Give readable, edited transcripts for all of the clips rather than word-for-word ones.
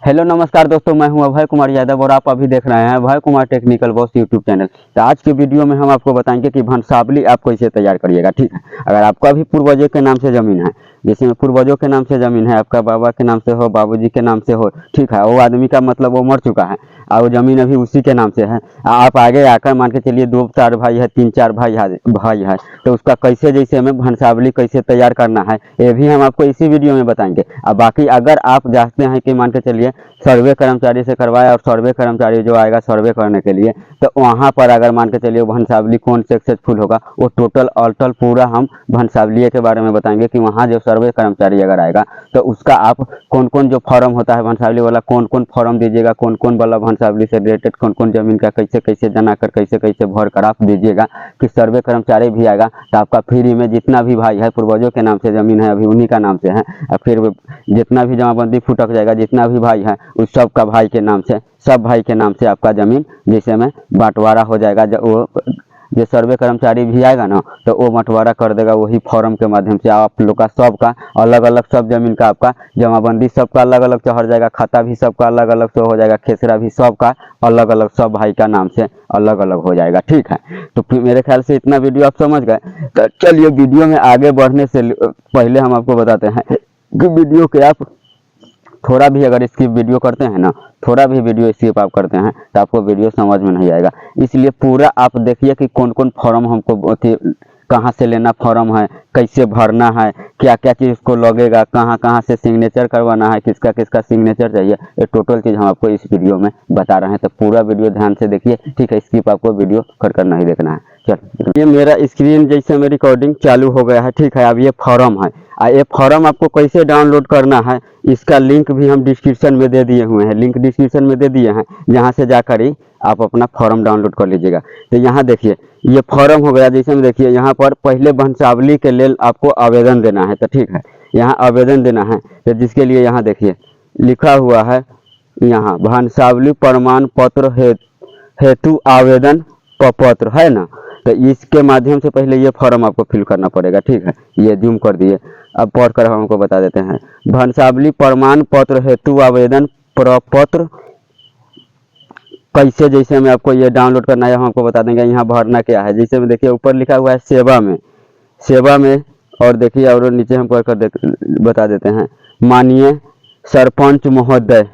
Hello नमस्कार दोस्तों, मैं हूं अभय कुमार यादव और आप अभी देख रहे हैं Abhay Kumar technical boss YouTube channel. तो आज के वीडियो में हम आपको बताएंगे कि भंसावली आप कैसे तैयार करिएगा। ठीक है, अगर आपका भी पूर्वजों के नाम से ज़मीन है, जैसे में पूर्वजों के नाम से ज़मीन है, आपका बाबा के नाम से हो, बाबूजी के नाम से हो, ठीक है, वो आदमी का मतलब वो मर चुका है और वो ज़मीन अभी उसी के नाम से है। आप आगे आकर मान के चलिए 2-4 भाई है, 3-4 भाई है, तो उसका कैसे जैसे हमें भंसावली कैसे तैयार करना है ये भी हम आपको इसी वीडियो में बताएंगे। और बाकी अगर आप चाहते हैं कि मान के चलिए सर्वे कर्मचारी से करवाए और सर्वे कर्मचारी जो आएगा सर्वे करने के लिए, तो वहाँ पर अगर मान के चलिए भंसावली कौन सक्सेसफुल होगा, वो टोटल ऑल्टल पूरा हम भंसावली के बारे में बताएंगे कि वहाँ जो सर्वे कर्मचारी अगर आएगा तो उसका आप कौन कौन जो फॉर्म होता है भंसावली वाला, कौन कौन फॉर्म दीजिएगा, कौन कौन वाला भंसावली से रिलेटेड कौन कौन जमीन का कैसे कैसे जनाकर कैसे कैसे भर कर आप दीजिएगा कि सर्वे कर्मचारी भी आएगा तो आपका फ्री में जितना भी भाई है पूर्वजों के नाम से ज़मीन है अभी उन्हीं का नाम से है, और फिर जितना भी जमाबंदी फुटक जाएगा, जितना भी भाई है उस सब का भाई के नाम से, सब भाई के नाम से आपका ज़मीन जैसे में बंटवारा हो जाएगा। वो जो सर्वे कर्मचारी भी आएगा ना तो वो बंटवारा कर देगा वही फॉर्म के माध्यम से। आप लोग का सबका अलग अलग सब जमीन का आपका जमाबंदी सबका अलग अलग चढ़ जाएगा, खाता भी सबका अलग अलग से हो जाएगा, खेसरा भी सबका अलग अलग सब भाई का नाम से अलग अलग हो जाएगा। ठीक है, तो फिर मेरे ख्याल से इतना वीडियो आप समझ गए। तो चलिए वीडियो में आगे बढ़ने से पहले हम आपको बताते हैं कि वीडियो के आप थोड़ा भी अगर स्किप वीडियो करते हैं ना, थोड़ा भी वीडियो स्किप आप करते हैं तो आपको वीडियो समझ में नहीं आएगा। इसलिए पूरा आप देखिए कि कौन कौन फॉर्म हमको कहाँ से लेना फॉर्म है, कैसे भरना है, क्या क्या चीज़ को लगेगा, कहाँ कहाँ से सिग्नेचर करवाना है, किसका किसका सिग्नेचर चाहिए, ये टोटल चीज़ हम आपको इस वीडियो में बता रहे हैं। तो पूरा वीडियो ध्यान से देखिए, ठीक है, स्किप आपको वीडियो कर नहीं देखना है। चल, ये मेरा स्क्रीन जैसे में रिकॉर्डिंग चालू हो गया है। ठीक है, अब ये फॉर्म है, ये फॉर्म आपको कैसे डाउनलोड करना है इसका लिंक भी हम डिस्क्रिप्शन में दे दिए हुए हैं, लिंक डिस्क्रिप्शन में दे दिए हैं, जहाँ से जाकर ही आप अपना फॉर्म डाउनलोड कर लीजिएगा। तो यहाँ देखिए ये फॉर्म हो गया, जैसे में देखिए यहाँ पर पहले भंसावली के लिए आपको आवेदन देना है। तो ठीक है, यहाँ आवेदन देना है, तो जिसके लिए यहाँ देखिए लिखा हुआ है, यहाँ भंसावली प्रमाण पत्र हेतु आवेदन पत्र है ना, तो इसके माध्यम से पहले ये फॉर्म आपको फिल करना पड़ेगा। ठीक है, ये जूम कर दिए, अब पढ़कर हम हमको बता देते हैं। भंसावली प्रमाण पत्र हेतु आवेदन प्रपत्र कैसे जैसे में आपको ये डाउनलोड करना है हम आपको बता देंगे। यहाँ भरना क्या है, जैसे में देखिए ऊपर लिखा हुआ है सेवा में और देखिए और नीचे हम पढ़ कर बता देते हैं। माननीय सरपंच महोदय,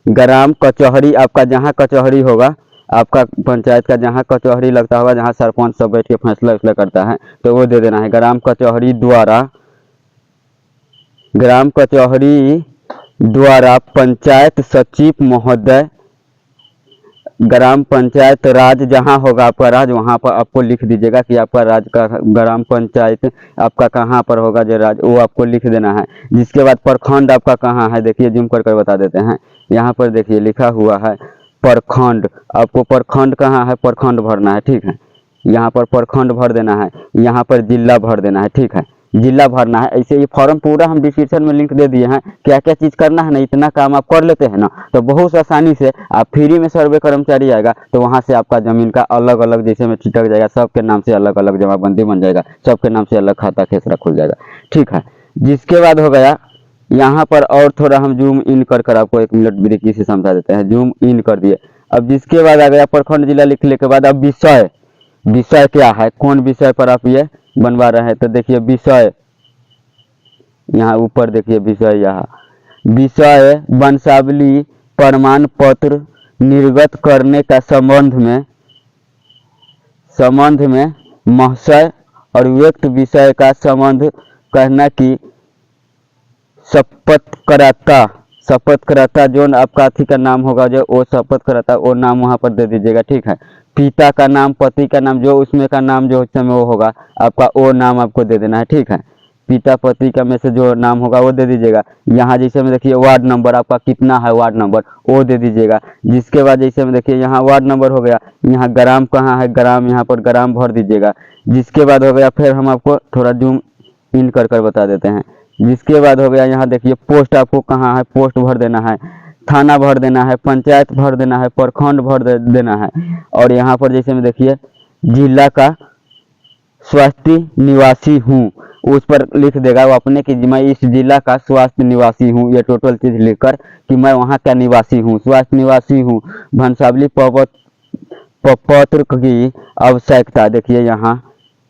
ग्राम कचहरी, आपका जहाँ कचहरी होगा, आपका पंचायत का जहाँ कचहरी लगता होगा, जहाँ सरपंच सब बैठ के फैसला वैसला करता है, तो वो दे देना है। ग्राम कचहरी द्वारा पंचायत सचिव महोदय, ग्राम पंचायत राज जहाँ होगा आपका राज, वहाँ पर आपको लिख दीजिएगा कि आपका राज का ग्राम पंचायत आपका कहाँ पर होगा जो राज, वो आपको लिख देना है। जिसके बाद प्रखंड आपका कहाँ है, देखिए जूम कर बता देते हैं। यहाँ पर देखिए लिखा हुआ है प्रखंड, आपको प्रखंड कहाँ है, प्रखंड भरना है। ठीक है, यहाँ पर प्रखंड भर देना है, यहाँ पर जिला भर देना है। ठीक है, जिला भरना है। ऐसे ये फॉर्म पूरा हम डिस्क्रिप्शन में लिंक दे दिए हैं, क्या क्या चीज़ करना है ना, इतना काम आप कर लेते हैं ना तो बहुत आसानी से आप फ्री में सर्वे कर्मचारी आएगा तो वहाँ से आपका ज़मीन का अलग अलग जैसे में छिटक जाएगा, सबके नाम से अलग अलग जमाबंदी बन जाएगा, सबके नाम से अलग खाता खेसरा खुल जाएगा। ठीक है, जिसके बाद हो गया यहाँ पर और थोड़ा हम जूम इन कर आपको 1 मिनट ब्रेक से समझा देते हैं। जूम इन कर दिए, अब जिसके बाद आ गया प्रखंड जिला लिखने के बाद अब विषय क्या है, कौन विषय पर आप ये बनवा रहे हैं, तो देखिए विषय यहाँ ऊपर देखिए विषय भंसावली प्रमाण पत्र निर्गत करने का संबंध में महाशय और व्यक्त विषय का संबंध कहना कि शपथकर्ता जो आपका अथी का नाम होगा, जो वो शपथकर्ता वो नाम वहाँ पर दे दीजिएगा। ठीक है, पिता का नाम, पति का नाम, जो उसमें का नाम जो उसमें वो होगा आपका वो नाम आपको दे देना है। ठीक है, पिता पति का में से जो नाम होगा वो दे दीजिएगा। यहाँ जैसे में देखिए वार्ड नंबर आपका कितना है, वार्ड नंबर वो दे दीजिएगा। जिसके बाद जैसे में देखिए यहाँ वार्ड नंबर हो गया, यहाँ ग्राम कहाँ है, ग्राम यहाँ पर ग्राम भर दीजिएगा। जिसके बाद हो गया फिर हम आपको थोड़ा जूम इन कर बता देते हैं। जिसके बाद हो गया यहाँ देखिए पोस्ट आपको कहाँ है, पोस्ट भर देना है, थाना भर देना है, पंचायत भर देना है, प्रखंड भर देना है। और यहाँ पर जैसे में देखिए जिला का स्वास्थ्य निवासी हूँ, उस पर लिख देगा वो अपने कि मैं इस जिला का स्वास्थ्य निवासी हूँ, ये टोटल चीज लिखकर कि मैं वहाँ का निवासी हूँ, स्वास्थ्य निवासी हूँ। भंसावली प्रपत्र की आवश्यकता, देखिए यहाँ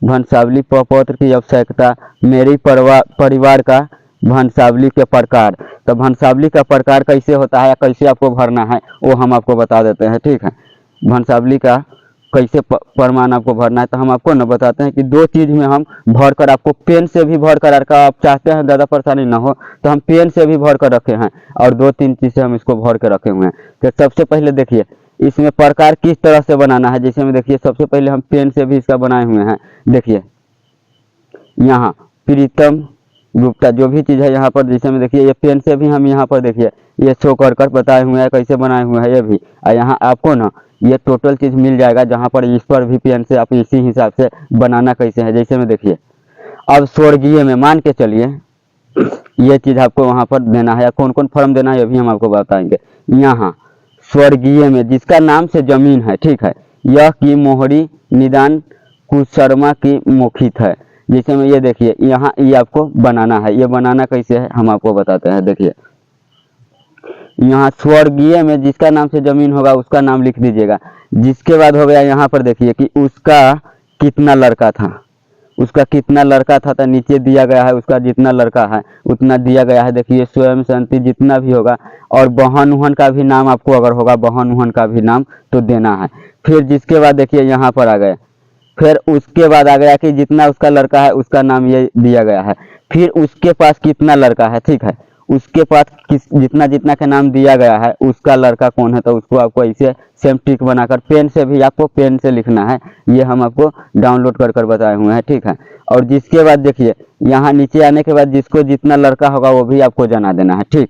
भंसावली प्रपत्र की आवश्यकता, मेरी परिवार का भंसावली के प्रकार। तो भंसावली का प्रकार कैसे होता है, कैसे आपको भरना है वो हम आपको बता देते हैं, ठीक है। भंसावली का कैसे प्रमाण आपको भरना है तो हम आपको न बताते हैं कि दो चीज में हम भर कर आपको पेन से भी भर कर आप चाहते हैं ज़्यादा परेशानी ना हो तो हम पेन से भी भर कर रखे हैं, और दो तीन चीज़ से हम इसको भर कर रखे हुए हैं। तो सबसे पहले देखिए इसमें प्रकार किस तरह से बनाना है, जैसे में देखिए सबसे पहले हम पेन से भी इसका बनाए हुए हैं। देखिए यहाँ प्रीतम गुप्ता जो भी चीज़ है यहाँ पर, जैसे में देखिए ये पेन से भी हम यहाँ पर देखिए ये शो कर बताए हुए हैं कैसे बनाए हुए हैं ये भी, और यहाँ आपको ना ये टोटल चीज़ मिल जाएगा जहाँ पर इस पर भी पेन से आप इसी हिसाब से बनाना कैसे है। जैसे में देखिए अब स्वर्गीय में मान के चलिए ये चीज़ आपको वहाँ पर देना है, कौन कौन फॉर्म देना है ये भी हम आपको बताएंगे। यहाँ स्वर्गीय में जिसका नाम से जमीन है, ठीक है, यह की मोहरी निदान कुशर्मा की मुखित है। जैसे में ये देखिए यहाँ ये आपको बनाना है, ये बनाना कैसे है हम आपको बताते हैं। देखिए यहाँ स्वर्गीय में जिसका नाम से जमीन होगा उसका नाम लिख दीजिएगा। जिसके बाद हो गया यहाँ पर देखिए कि उसका कितना लड़का था, उसका कितना लड़का था तो नीचे दिया गया है उसका जितना लड़का है उतना दिया गया है। देखिए स्वयं शांति जितना भी होगा, और बहन उहन का भी नाम आपको अगर होगा बहन उहन का भी नाम तो देना है। फिर जिसके बाद देखिए यहाँ पर आ गए, फिर उसके बाद आ गया कि जितना उसका लड़का है उसका नाम ये दिया गया है। फिर उसके पास कितना लड़का है, ठीक है, उसके पास जितना जितना का नाम दिया गया है उसका लड़का कौन है, तो उसको आपको ऐसे सेम टिक बनाकर पेन से भी आपको पेन से लिखना है। ये हम आपको डाउनलोड कर बताए हुए हैं, ठीक है। और जिसके बाद देखिए यहाँ नीचे आने के बाद जिसको जितना लड़का होगा वो भी आपको जना देना है, ठीक,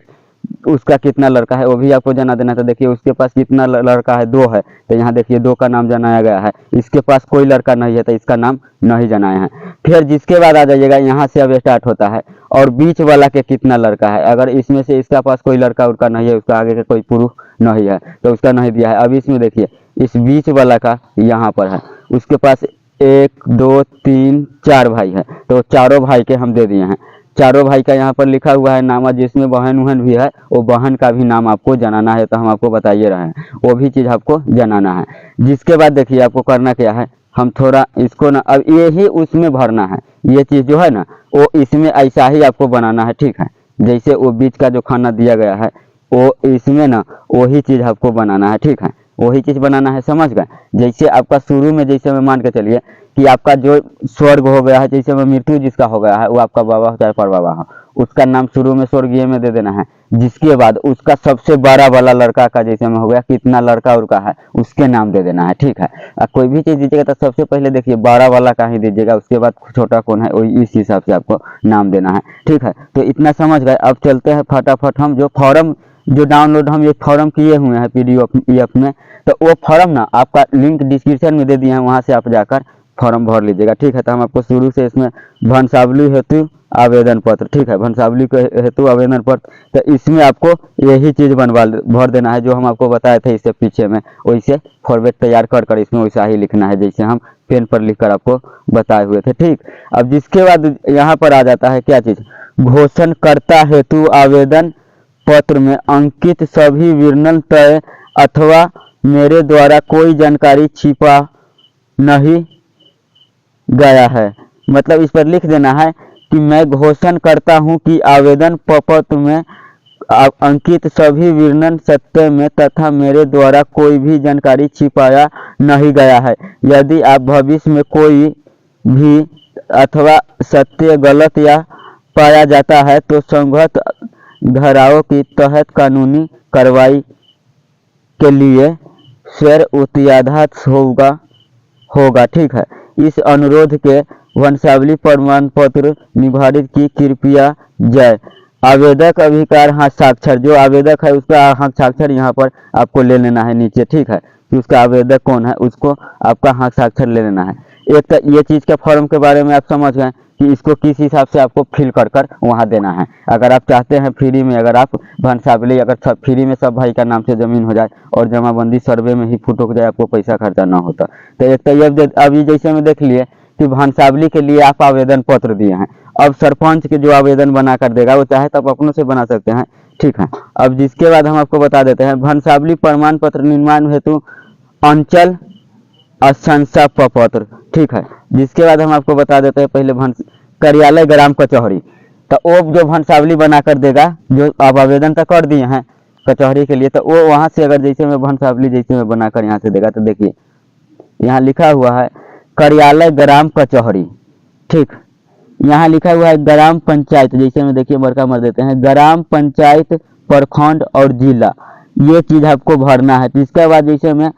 उसका कितना लड़का है वो भी आपको जना देना। तो देखिए उसके पास कितना लड़का है, दो है, तो यहाँ देखिए दो का नाम जनाया गया है। इसके पास कोई लड़का नहीं है तो इसका नाम नहीं जनाया है। फिर जिसके बाद आ जाइएगा यहाँ से अब स्टार्ट होता है, और बीच वाला के कितना लड़का है, अगर इसमें से इसका पास कोई लड़का उड़का नहीं है, उसका आगे का कोई पुरुष नहीं है तो उसका नहीं दिया है। अब इसमें देखिए इस बीच वाला का यहाँ पर है, उसके पास 1 2 3 4 भाई है, तो चारों भाई के हम दे दिए हैं। चारों भाई का यहाँ पर लिखा हुआ है नाम, जिसमें बहन उहन भी है वो बहन का भी नाम आपको जनाना है, तो हम आपको बताइए रहे हैं वो भी चीज़ आपको जनाना है। जिसके बाद देखिए आपको करना क्या है, हम थोड़ा इसको ना अब यही उसमें भरना है, ये चीज़ जो है ना वो इसमें ऐसा ही आपको बनाना है, ठीक है। जैसे वो बीच का जो खाना दिया गया है वो इसमें ना वही चीज़ आपको बनाना है, ठीक है, वही चीज़ बनाना है, समझ गए। जैसे आपका शुरू में जैसे मैं मान के चलिए कि आपका जो स्वर्ग हो गया है, जैसे में मृत्यु जिसका हो गया है वो आपका बाबा हो चाहे परबाबा हो, उसका नाम शुरू में स्वर्गीय में दे देना है। जिसके बाद उसका सबसे बड़ा वाला लड़का का जैसे में हो गया कितना लड़का उड़का है उसके नाम दे देना है, ठीक है। कोई भी चीज़ दीजिएगा तो सबसे पहले देखिए बड़ा वाला का ही दीजिएगा, उसके बाद छोटा कौन है वही इस हिसाब से आपको नाम देना है, ठीक है। तो इतना समझ गए। अब चलते हैं फटाफट हम जो फॉर्म जो डाउनलोड हम ये फॉर्म किए हुए हैं PDF में, तो वो फॉर्म ना आपका लिंक डिस्क्रिप्शन में दे दिए हैं, वहाँ से आप जाकर फॉर्म भर लीजिएगा, ठीक है। तो हम आपको शुरू से इसमें भंसावली हेतु आवेदन पत्र, ठीक है, भंसावली के हेतु आवेदन पत्र, तो इसमें आपको यही चीज़ भर देना है जो हम आपको बताए थे इससे पीछे में, वैसे फॉर्मेट तैयार कर इसमें वैसा ही लिखना है जैसे हम पेन पर लिखकर आपको बताए हुए थे, ठीक। अब जिसके बाद यहाँ पर आ जाता है क्या चीज़, घोषणकर्ता हेतु आवेदन पत्र में अंकित सभी विवरण तय अथवा मेरे द्वारा कोई जानकारी छिपा नहीं गया है। मतलब इस पर लिख देना है कि मैं घोषण करता हूं कि आवेदन पत्र में अंकित सभी विवरण सत्य में तथा मेरे द्वारा कोई भी जानकारी छिपाया नहीं गया है। यदि आप भविष्य में कोई भी अथवा सत्य गलत या पाया जाता है तो संगत धाराओं के तहत कानूनी कार्रवाई के लिए स्वर उत्याधात होगा, ठीक है। इस अनुरोध के वंशावली प्रमाण पत्र निर्धारित की कृपया जय। आवेदक अधिकार हस्ताक्षर, जो आवेदक है उसका हस्ताक्षर यहाँ पर आपको ले लेना है नीचे, ठीक है, कि उसका आवेदक कौन है उसको आपका हस्ताक्षर ले लेना है। एक तो ये चीज़ के फॉर्म के बारे में आप समझ गए कि इसको किस हिसाब से आपको फिल कर वहाँ देना है। अगर आप चाहते हैं फ्री में, अगर आप भंसावली अगर सब फ्री में सब भाई का नाम से ज़मीन हो जाए और जमाबंदी सर्वे में ही फुट हो जाए, आपको पैसा खर्चा ना होता, तो एक तो ये अभी जैसे में देख लिए कि भंसावली के लिए आप आवेदन पत्र दिए हैं। अब सरपंच के जो आवेदन बना कर देगा वो चाहे तो आप अपनों से बना सकते हैं, ठीक है। अब जिसके बाद हम आपको बता देते हैं भंसावली प्रमाण पत्र निर्माण हेतु अंचल शंसा प्रपत्र, ठीक है। जिसके बाद हम आपको बता देते हैं पहले कार्यालय ग्राम कचहरी, तो वो जो भंसावली बना कर देगा, जो आप आवेदन तक कर दिए हैं कचहरी के लिए, तो वो वहाँ से अगर जैसे में भंसावली जैसे में बनाकर यहाँ से देगा, तो देखिए यहाँ लिखा हुआ है कार्यालय ग्राम कचहरी, ठीक। यहाँ लिखा हुआ है ग्राम पंचायत, जैसे में देखिए बड़का मर देते हैं ग्राम पंचायत प्रखंड और जिला, ये चीज़ आपको भरना है। तो इसके बाद जैसे में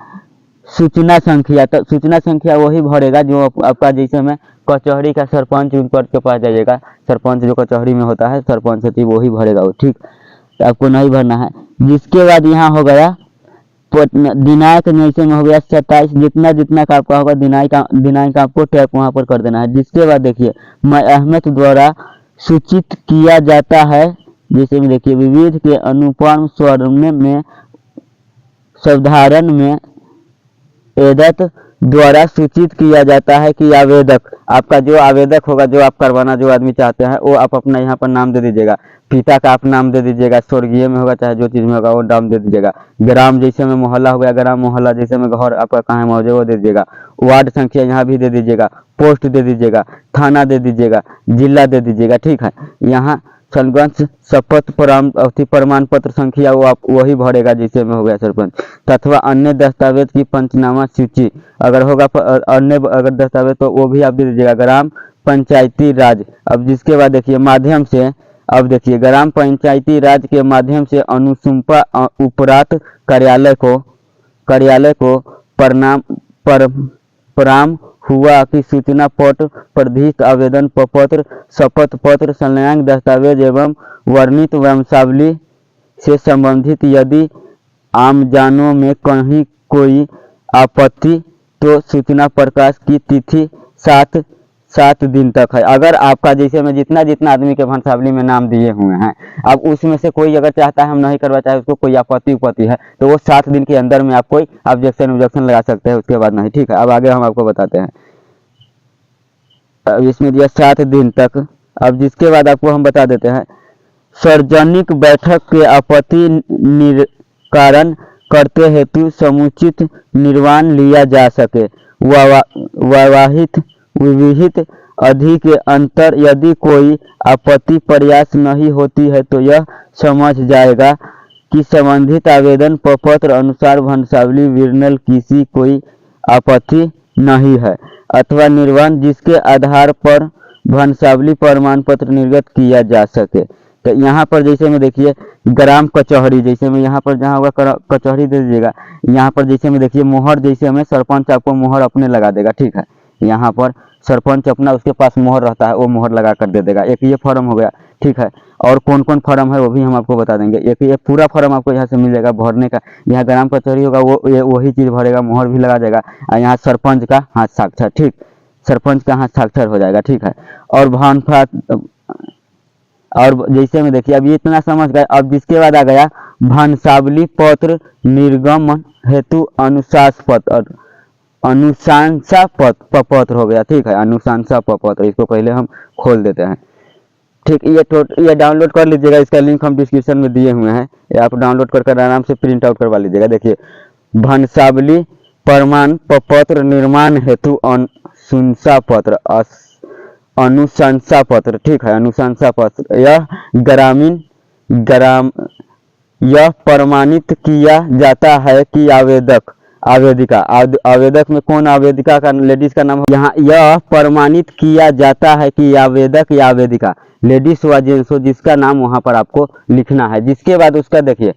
सूचना संख्या, तो सूचना संख्या वही भरेगा जो आपका जैसे में कचहरी का सरपंच उन पद के पास जाइएगा, सरपंच जो कचहरी में होता है सरपंच सचिव वही भरेगा वो, ठीक। तो आपको नहीं भरना है। जिसके बाद यहाँ हो गया दिनांक जैसे में हो गया 27, जितना जितना का आपका होगा दिनांक आपको टैप वहाँ पर कर देना है। जिसके बाद देखिए मैं अहमद द्वारा सूचित किया जाता है, जैसे में देखिए विविध के अनुपम स्वर्ण में साधारण में एदत द्वारा सूचित किया जाता है कि आवेदक, आपका जो आवेदक होगा, जो आप करवाना जो आदमी चाहते हैं, वो आप अपना यहाँ पर नाम दे दीजिएगा। पिता का आप नाम दे दीजिएगा, स्वर्गीय में होगा चाहे जो चीज़ में होगा वो नाम दे दीजिएगा। ग्राम जैसे में मोहल्ला हो गया, ग्राम मोहल्ला जैसे में घर आपका कहाँ मौजूद वो दे दीजिएगा। वार्ड संख्या यहाँ भी दे दीजिएगा, पोस्ट दे दीजिएगा, थाना दे दीजिएगा, जिला दे दीजिएगा, ठीक है। यहाँ संगंश शपथ प्रमाण पत्र संख्या वो आप वही भरेगा जैसे में हो गया सरपंच, तथा अन्य दस्तावेज की पंचनामा सूची अगर होगा अन्य अगर दस्तावेज तो वो भी आप दे दीजिएगा। ग्राम पंचायती राज, अब जिसके बाद देखिए माध्यम से, अब देखिए ग्राम पंचायती राज के माध्यम से अनुसुंपा उपरात कार्यालय को प्रणाम हुआ कि सूचना पत्र प्रदिष्ट आवेदन पत्र शपथ पत्र संलग्न दस्तावेज एवं वर्णित वंशावली से संबंधित यदि आमजनों में कहीं कोई आपत्ति तो सूचना प्रकाश की तिथि 7 दिन तक है। अगर आपका जैसे में जितना आदमी के भंसावली में नाम दिए हुए हैं, अब उसमें से कोई अगर चाहता है हम नहीं करवा चाहे उसको कोई आपत्ति है तो वो 7 दिन के अंदर में आप कोई ऑब्जेक्शन लगा सकते हैं, उसके बाद नहीं, ठीक है। अब आगे हम आपको बताते हैं, अब इसमें दिया 7 दिन तक। अब जिसके बाद आपको हम बता देते हैं सार्वजनिक बैठक के आपत्ति निराकरण करते हेतु समुचित निर्णय लिया जा सके। विविध अवधि के अंतर यदि कोई आपत्ति प्रयास नहीं होती है तो यह समझ जाएगा कि संबंधित आवेदन पत्र अनुसार भंसावली विरनल किसी कोई आपत्ति नहीं है अथवा निर्वाण जिसके आधार पर भंसावली प्रमाण पत्र निर्गत किया जा सके। तो यहाँ पर जैसे में देखिए ग्राम कचहरी, जैसे में यहाँ पर जहाँ होगा कचहरी दे दीजिएगा। यहाँ पर जैसे में देखिए मोहर, जैसे में सरपंच आपको मोहर अपने लगा देगा, ठीक है। यहाँ पर सरपंच अपना उसके पास मोहर रहता है वो मोहर लगा कर दे देगा। एक ये फॉर्म हो गया, ठीक है। और कौन कौन फॉर्म है वो भी हम आपको बता देंगे। एक ये पूरा फॉर्म आपको यहाँ से मिल जाएगा भरने का। यहाँ ग्राम कचहरी होगा वो वही चीज़ भरेगा, मोहर भी लगा देगा। और यहाँ सरपंच का हाथ साक्षर, ठीक, सरपंच का हाथ साक्षर हो जाएगा, ठीक है। और जैसे में देखिए अब ये इतना समझ गए। अब जिसके बाद आ गया भंसावली पत्र निर्गमन हेतु अनुशंसा पत्र हो गया, ठीक है। अनुशंसा पत्र, इसको पहले हम खोल देते हैं, ठीक। ये डाउनलोड कर लीजिएगा, इसका लिंक हम डिस्क्रिप्शन में दिए हुए हैं, ये आप डाउनलोड कर आराम से प्रिंट आउट करवा लीजिएगा। देखिए भंसावली प्रमाण पत्र निर्माण हेतु अनुशंसा पत्र, ठीक है। अनुशंसा पत्र यह प्रमाणित किया जाता है कि आवेदक में कौन आवेदिका का लेडीज का नाम, यहाँ यह प्रमाणित किया जाता है कि आवेदक या आवेदिका लेडीज व जेंट्स हो जिसका नाम वहां पर आपको लिखना है। जिसके बाद उसका देखिए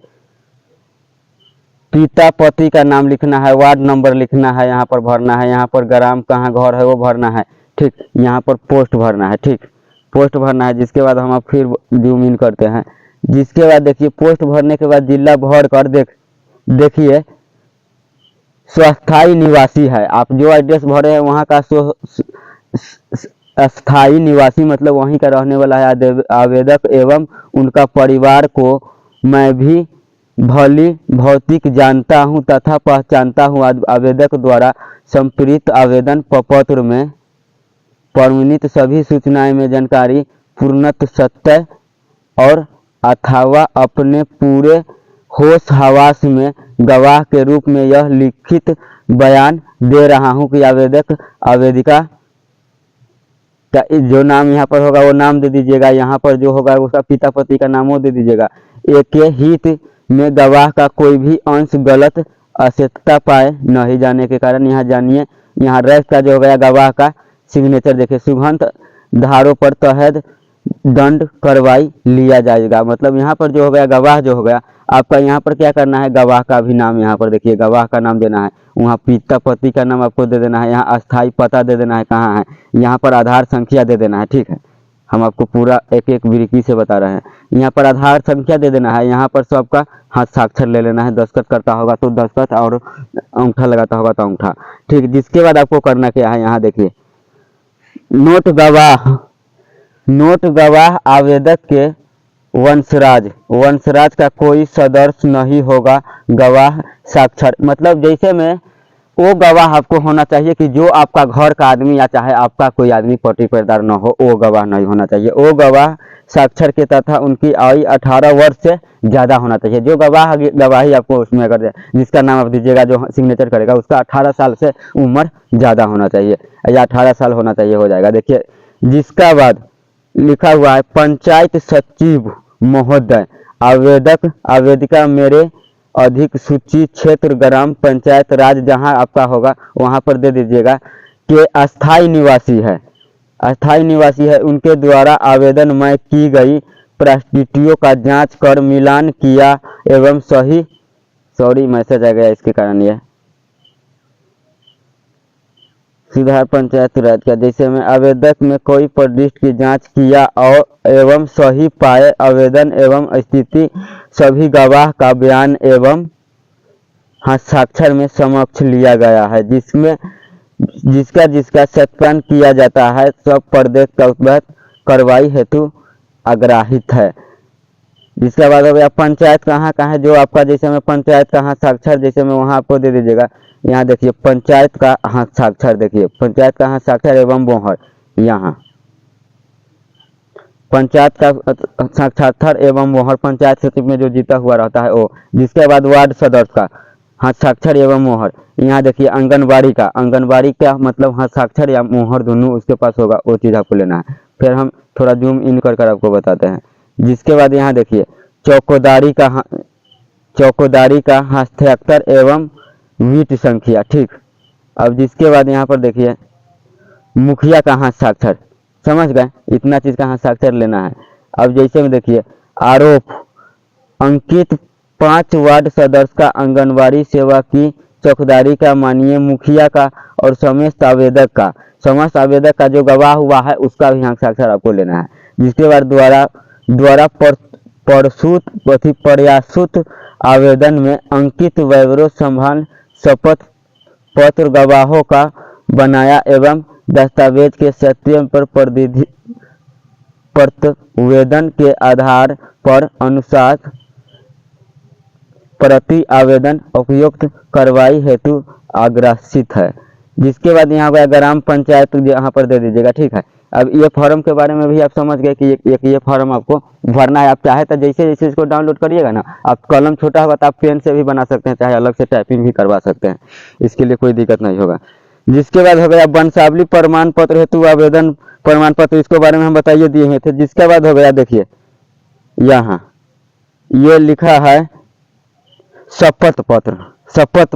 पिता पति का नाम लिखना है, वार्ड नंबर लिखना है, यहाँ पर भरना है, यहाँ पर ग्राम कहाँ घर है वो भरना है, ठीक। यहाँ पर पोस्ट भरना है, ठीक, पोस्ट भरना है। जिसके बाद हम आप फिर जूम इन करते हैं। जिसके बाद देखिए पोस्ट भरने के बाद जिला भर कर देखिए स्थायी निवासी है, आप जो एड्रेस भरे हैं वहाँ का स्थायी निवासी मतलब वहीं का रहने वाला है आवेदक एवं उनका परिवार को मैं भी भली भौतिक जानता हूं तथा पहचानता हूं। आवेदक द्वारा संप्रेषित आवेदन पत्र में प्रमाणित सभी सूचनाएं में जानकारी पूर्णतः सत्य और अथवा अपने पूरे होश हवास में गवाह के रूप में यह लिखित बयान दे रहा हूं कि आवेदक आवेदिका का जो नाम यहाँ पर होगा वो नाम दे दीजिएगा, यहाँ पर जो होगा उसका पिता पति का नाम वो दे दीजिएगा। एक हित में गवाह का कोई भी अंश गलत असत्यता पाए नहीं जाने के कारण यहाँ जानिए, यहाँ रेस्ट का जो हो गया गवाह का सिग्नेचर देखिए, शुभंत धारों पर तहत दंड कार्रवाई लिया जाएगा। मतलब यहाँ पर जो हो गया गवाह जो हो गया आपका, यहाँ पर क्या करना है, गवाह का भी नाम यहाँ पर देखिए गवाह का नाम देना है, वहाँ पिता पति का नाम आपको दे देना है, यहाँ अस्थाई पता दे देना है कहाँ है, यहाँ पर आधार संख्या दे देना है। ठीक है, हम आपको पूरा एक एक बारीकी से बता रहे हैं। यहाँ पर आधार संख्या दे देना है, यहाँ पर सबका हस्ताक्षर ले लेना है, दस्तखत करता होगा तो दस्तखत और अंगूठा लगाता होगा तो अंगूठा। ठीक, जिसके बाद आपको करना क्या है, यहाँ देखिए नोट गवाह, नोट गवाह आवेदक के वंशराज का कोई सदस्य नहीं होगा। गवाह साक्षर मतलब जैसे में वो गवाह आपको होना चाहिए कि जो आपका घर का आदमी या चाहे आपका कोई आदमी पट्टीदार न हो, वो गवाह नहीं होना चाहिए। वो गवाह साक्षर के तथा उनकी आयु 18 वर्ष से ज़्यादा होना चाहिए। जो गवाही आपको उसमें अगर जिसका नाम आप दीजिएगा, जो सिग्नेचर करेगा, उसका 18 साल से उम्र ज़्यादा होना चाहिए या 18 साल होना चाहिए, हो जाएगा। देखिए जिसका बाद लिखा हुआ है पंचायत सचिव महोदय, आवेदक आवेदिका मेरे अधिक सूची क्षेत्र ग्राम पंचायत राज जहां आपका होगा वहां पर दे दीजिएगा कि अस्थाई निवासी है, अस्थाई निवासी है, उनके द्वारा आवेदन में की गई प्रस्तुतियों का जांच कर मिलान किया एवं सही, सॉरी मैसेज आ गया इसके कारण ये सुधार पंचायत राज का, जैसे में आवेदक में कोई प्रविष्ट की जांच किया और एवं सही पाए आवेदन एवं स्थिति सभी गवाह का बयान एवं हस्ताक्षर में समक्ष लिया गया है, जिसमें जिसका सत्यापन किया जाता है सब प्रदेश का उत्तर कार्रवाई हेतु अग्राहित है। जिसके बाद हो गया पंचायत कहाँ है, जो आपका जैसे में पंचायत का हस्ताक्षर जैसे में वहाँ आपको दे दीजिएगा। यहाँ देखिए पंचायत का हस्ताक्षर, देखिए पंचायत का हस्ताक्षर एवं मोहर, यहाँ पंचायत का हस्ताक्षर एवं मोहर पंचायत सचिव में जो जीता हुआ रहता है वो। जिसके बाद वार्ड सदस्य का हस्ताक्षर एवं मोहर, यहाँ देखिए आंगनबाड़ी का मतलब हस्ताक्षर या मोहर दोनों उसके पास होगा, वो चीज़ आपको लेना है। फिर हम थोड़ा जूम इन कर आपको बताते हैं। जिसके बाद यहाँ देखिए चौकीदारी का हस्ताक्षर एवं वीट संख्या। ठीक, अब जिसके बाद यहाँ पर देखिए मुखिया का हस्ताक्षर, समझ गए, इतना चीज़ का हस्ताक्षर लेना है। अब जैसे में देखिए आरोप अंकित 5 वार्ड सदस्य का आंगनबाड़ी सेवा की चौकीदारी का माननीय मुखिया का और समस्त आवेदक का जो गवाह हुआ है उसका भी हस्ताक्षर आपको लेना है। जिसके बाद द्वारा प्रयासुत आवेदन में अंकित विवरण संभाल शपथ पत्र गवाहों का बनाया एवं दस्तावेज के सत्य पर प्रतिवेदन के आधार पर अनुसार प्रति आवेदन उपयुक्त कार्रवाई हेतु अग्रसित है। जिसके बाद यहाँ पर ग्राम पंचायत यहाँ पर दे दीजिएगा। ठीक है, अब ये फॉर्म के बारे में भी आप समझ गए कि एक ये फॉर्म आपको भरना है। आप चाहे तो जैसे इसको डाउनलोड करिएगा ना, आप कलम छोटा होगा तो आप पेन से भी बना सकते हैं, चाहे अलग से टाइपिंग भी करवा सकते हैं, इसके लिए कोई दिक्कत नहीं होगा। जिसके बाद हो गया वंशावली प्रमाण पत्र हेतु आवेदन प्रमाण पत्र, इसके बारे में हम बताइए दिए हुए थे। जिसके बाद हो गया देखिए यहाँ ये लिखा है शपथ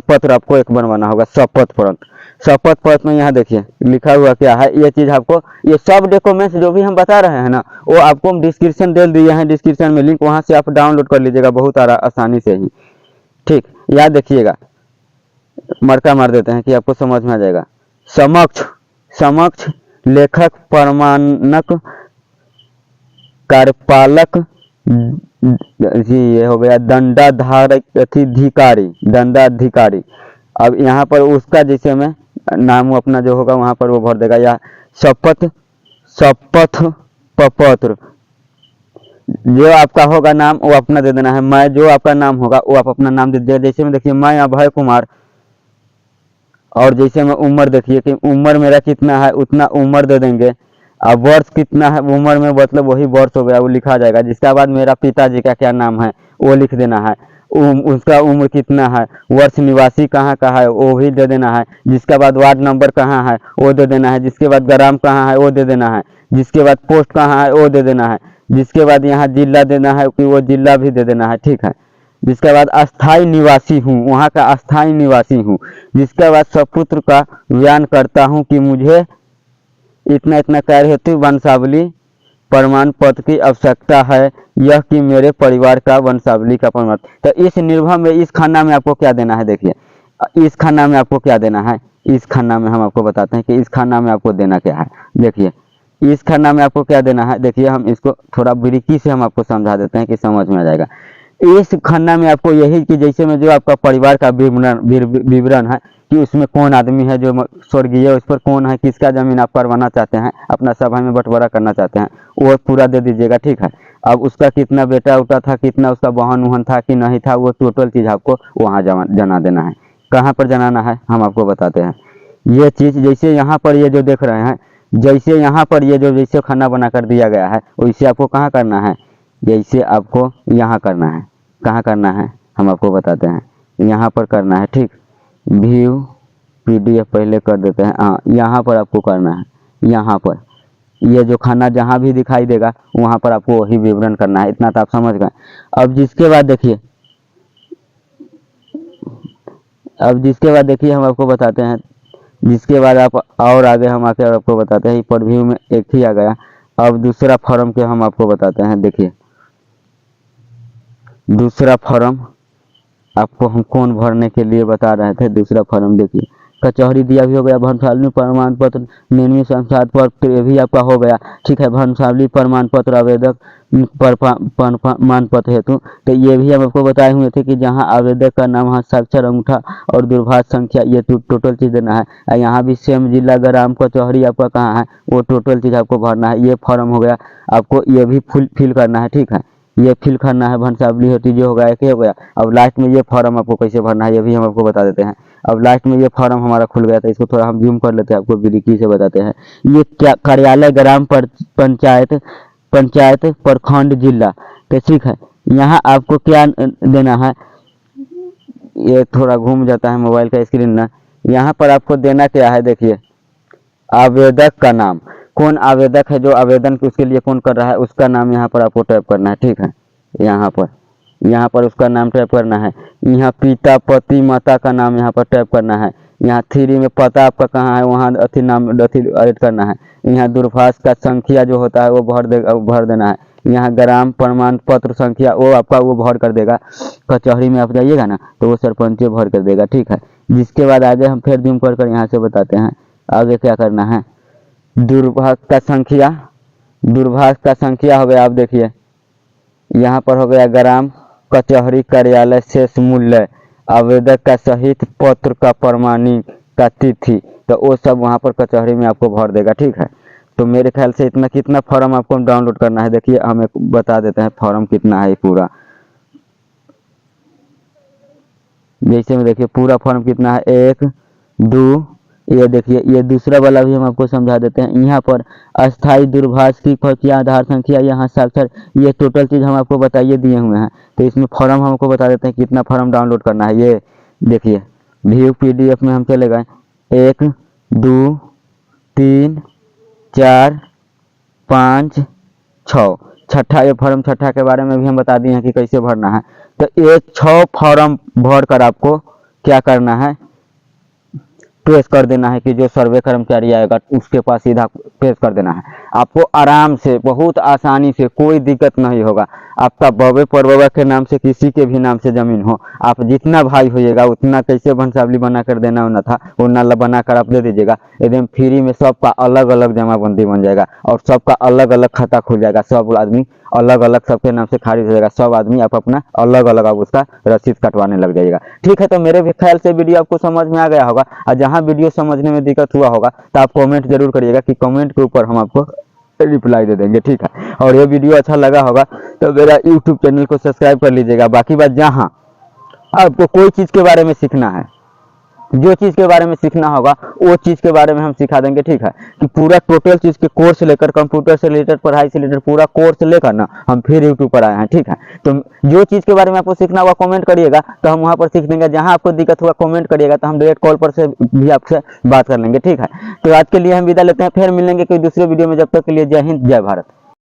पत्र आपको एक बनवाना होगा। शपथ पत्र में यहाँ देखिए लिखा हुआ क्या है, ये चीज़ आपको, ये सब डॉक्यूमेंट्स जो भी हम बता रहे हैं ना वो आपको डिस्क्रिप्शन दे दिए हैं, डिस्क्रिप्शन में लिंक, वहाँ से आप डाउनलोड कर लीजिएगा बहुत आसानी से ही। ठीक, यहाँ देखिएगा मरका मार देते हैं कि आपको समझ में आ जाएगा। समक्ष लेखक प्रमाणक कार्यपालक जी, ये हो गया दंडाधिकारी। अब यहाँ पर उसका जैसे में नाम अपना जो होगा वहाँ पर वो भर देगा, या शपथ पत्र जो आपका होगा नाम वो अपना दे देना है। मैं जो आपका नाम होगा वो आप अपना नाम दे दीजिएगा। जैसे में देखिए मैं अभय कुमार और जैसे मैं उम्र देखिए कि उम्र मेरा कितना है उतना उम्र दे देंगे। अब वर्ष कितना है उम्र में मतलब वही वर्ष हो गया, वो लिखा जाएगा। जिसके बाद मेरा पिताजी का क्या नाम है वो लिख देना है। उसका उम्र कितना है, वर्ष, निवासी कहाँ का है वो भी दे देना है। जिसके बाद वार्ड नंबर कहाँ है वो दे देना है। जिसके बाद ग्राम कहाँ है वो दे देना है। जिसके बाद पोस्ट कहाँ है वो दे देना है। जिसके बाद यहाँ जिला देना है कि वो जिला भी दे देना है, ठीक है। जिसके बाद अस्थाई निवासी हूँ, वहाँ का अस्थाई निवासी हूँ। जिसके बाद सपुत्र का बयान करता हूँ कि मुझे इतना इतना कार्य हेतु वंशावली प्रमाण पत्र की आवश्यकता है, यह कि मेरे परिवार का वंशावली का प्रमाण। तो इस निर्भर में इस खाना में आपको क्या देना है, देखिए इस खाना में आपको क्या देना है। इस खाना में हम आपको बताते हैं कि इस खाना में आपको देना क्या है। देखिए इस खाना में आपको क्या देना है, देखिए हम इसको थोड़ा बारीकी से हम आपको समझा देते हैं कि समझ में आ जाएगा। इस खन्ना में आपको यही कि जैसे में जो आपका परिवार का विवरण है कि उसमें कौन आदमी है जो स्वर्गीय है, उस पर कौन है, किसका जमीन आप करवाना चाहते हैं, अपना सभा में बंटवारा करना चाहते हैं, वो पूरा दे दीजिएगा, ठीक है। अब उसका कितना बेटा उटा था, कितना उसका बहन उहन था कि नहीं था, वो टोटल चीज़ आपको वहाँ जना देना है। कहाँ पर जनाना है हम आपको बताते हैं। ये चीज़ जैसे यहाँ पर ये जो देख रहे हैं, जैसे यहाँ पर ये जो जैसे खाना बना कर दिया गया है वैसे आपको कहाँ करना है, जैसे आपको यहाँ करना है। कहाँ करना है हम आपको बताते हैं, यहाँ पर करना है, ठीक। व्यू PDF पहले कर देते हैं, हाँ यहाँ पर आपको करना है। यहाँ पर ये जो खाना जहाँ भी दिखाई देगा वहाँ पर आपको वही विवरण करना है। इतना तो आप समझ गए। अब जिसके बाद देखिए हम आपको बताते हैं। जिसके बाद आप और आगे हम आके आपको बताते हैं। पर व्यू में एक ही आ गया। अब दूसरा फॉर्म के हम आपको बताते हैं। देखिए दूसरा फॉर्म आपको हम कौन भरने के लिए बता रहे थे। दूसरा फॉर्म देखिए कचहरी दिया भी हो गया, वंशावली प्रमाण पत्र, निम्न संस्थान पत्र ये भी आपका हो गया, ठीक है। वंशावली प्रमाण पत्र आवेदक प्रमाण पत्र हेतु तो ये भी हम आपको बताए हुए थे कि जहाँ आवेदक का नाम, हस्ताक्षर, अंगूठा और दूरभाष संख्या, ये टोटल चीज़ देना है। यहाँ भी सेम जिला, ग्राम, कचहरी आपका कहाँ है वो टोटल चीज़ आपको भरना है। ये फॉर्म हो गया, आपको ये भी फिल करना है, ठीक है। ये फिल करना है। वंशावली हेतु जो हो गया एक ही हो गया। अब लास्ट में ये फॉर्म आपको कैसे भरना है ये भी हम आपको बता देते हैं। अब लास्ट में ये फॉर्म हमारा खुल गया था, इसको थोड़ा हम जूम कर लेते हैं, आपको बारीकी से बताते हैं। ये क्या कार्यालय, ग्राम पंचायत, प्रखंड, जिला, तो ठीक है। यहाँ आपको क्या देना है, ये थोड़ा घूम जाता है मोबाइल का स्क्रीन ना। यहाँ पर आपको देना क्या है, देखिए आवेदक का नाम, कौन आवेदक है जो आवेदन उसके लिए कौन कर रहा है उसका नाम यहाँ पर आपको टाइप करना है, ठीक है। यहाँ पर उसका नाम टाइप करना है। यहाँ पिता, पति, माता का नाम यहाँ पर टाइप करना है। यहाँ 3 में पता आपका कहाँ है वहाँ नाम एडिट करना है। यहाँ दूरभाष का संख्या जो होता है वो भर देना है। यहाँ ग्राम प्रमाण पत्र संख्या वो आपका वो भर कर देगा। कचहरी में आप जाइएगा ना तो वो सरपंच भर कर देगा, ठीक है। जिसके बाद आगे हम फिर जूम कर यहाँ से बताते हैं आगे क्या करना है। दूरभाष का संख्या हो गया। आप देखिए यहाँ पर हो गया ग्राम, कचहरी, कार्यालय, शेष मूल्य, आवेदक का सहित पत्र का प्रमाणी का तिथि, तो वो सब वहाँ पर कचहरी में आपको भर देगा, ठीक है। तो मेरे ख्याल से इतना कितना फॉर्म आपको डाउनलोड करना है, देखिए हमें बता देते हैं फॉर्म कितना है पूरा। जैसे में देखिए पूरा फॉर्म कितना है 1, 2, ये देखिए ये दूसरा वाला भी हम आपको समझा देते हैं। यहाँ पर अस्थाई दूरभाष की संख्या, आधार संख्या, यहाँ साक्षर, ये टोटल चीज़ हम आपको बताइए दिए हुए हैं। तो इसमें फॉर्म हमको बता देते हैं कितना फॉर्म डाउनलोड करना है। ये देखिए व्यू PDF में हम चले गए 1, 2, 3, 4, 5, 6, छठा ये फॉर्म, छठा के बारे में भी हम बता दिए हैं कि कैसे भरना है। तो ये 6 फॉर्म भर कर आपको क्या करना है, पेश कर देना है कि जो सर्वे कर्मचारी आएगा उसके पास सीधा पेश कर देना है। आपको आराम से, बहुत आसानी से, कोई दिक्कत नहीं होगा। आपका बबे परबवा के नाम से, किसी के भी नाम से जमीन हो, आप जितना भाई होइएगा उतना कैसे वंशावली बना कर देना होना था उतना बना कर आप दे दीजिएगा। एकदम फ्री में सबका अलग अलग जमाबंदी बन जाएगा और सबका अलग अलग खाता खुल जाएगा। सब आदमी अलग अलग सबके नाम से खारिज हो जाएगा। सब आदमी आप अपना अलग अलग आप उसका रसीद कटवाने लग जाएगा, ठीक है। तो मेरे भी ख्याल से वीडियो आपको समझ में आ गया होगा। और जहाँ वीडियो समझने में दिक्कत हुआ होगा तो आप कमेंट जरूर करिएगा कि कमेंट के ऊपर हम आपको रिप्लाई दे देंगे, ठीक है। और ये वीडियो अच्छा लगा होगा तो मेरा यूट्यूब चैनल को सब्सक्राइब कर लीजिएगा। बाकी बात, जहाँ आपको कोई चीज़ के बारे में सीखना है, जो चीज़ के बारे में सीखना होगा वो चीज़ के बारे में हम सिखा देंगे, ठीक है। कि पूरा टोटल चीज़ के कोर्स लेकर, कंप्यूटर से रिलेटेड, पढ़ाई से रिलेटेड पूरा कोर्स लेकर ना हम फिर यूट्यूब पर आए हैं, ठीक है। तो जो चीज़ के बारे में आपको सीखना होगा कमेंट करिएगा, तो हम वहाँ पर सीख देंगे। जहाँ आपको दिक्कत होगा कमेंट करिएगा, तो हम डायरेक्ट कॉल पर से भी आपसे बात कर लेंगे, ठीक है। तो आज के लिए हम विदा लेते हैं, फिर मिलेंगे कोई दूसरे वीडियो में। जब तक के लिए जय हिंद, जय भारत।